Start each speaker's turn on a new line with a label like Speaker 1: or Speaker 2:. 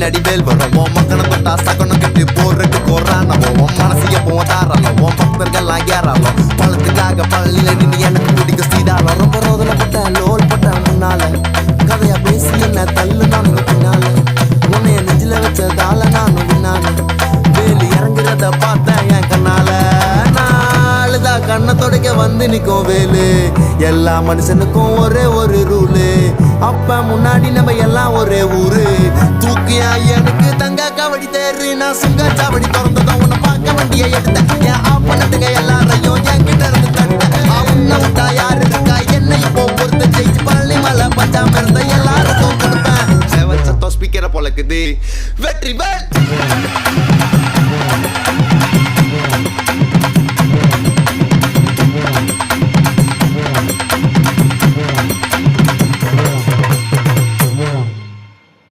Speaker 1: பின்னாடி வேல் வரும் உன் மக்கனை தொட்டா சகனம் கட்டி போர்றட்டு கோர்றானவோ உன் மனசைய போதாரலோ உன் பக்தர்கள்லாம் ஏறாலோ பழத்துக்காக பள்ளியில நின்று எனக்கு பிடிக்க சீதாரம் ரொம்ப ரோதனைப்பட்ட லோல் பட்ட முன்னால கதையா பேசி என்ன தள்ளு நானும் பின்னால உன்னைய நெஞ்சில வச்சதால நானும் பின்னால வேலி இறங்குறத பார்த்தேன் என் கண்ணால நாளுதா கண்ணை தொடக்க வந்து நிற்கும் வேலு எல்லா மனுஷனுக்கும் ஒரே ஒரு ரூலு அப்ப முன்னாடி நம்ம எல்லாம் ஒரே ஊரு தூக்கியா எனக்கு தங்க கபடி தேரு நான் சுங்க சாவடி திறந்ததும் உன்னை பார்க்க வண்டியை எடுத்தேன் என் ஆப்பனட்டுங்க எல்லாரையும் என்கிட்ட இருந்து தட்டேன் உன்னை விட்டா யாரு இருக்கா என்னை இப்போ பொறுத்த ஜெயிச்சு பழனி மலை பஞ்சாம இருந்த எல்லாருக்கும் கொடுப்பேன் செவன் சத்தம் ஸ்பீக்கரை பொழக்குது வெற்றி வேல்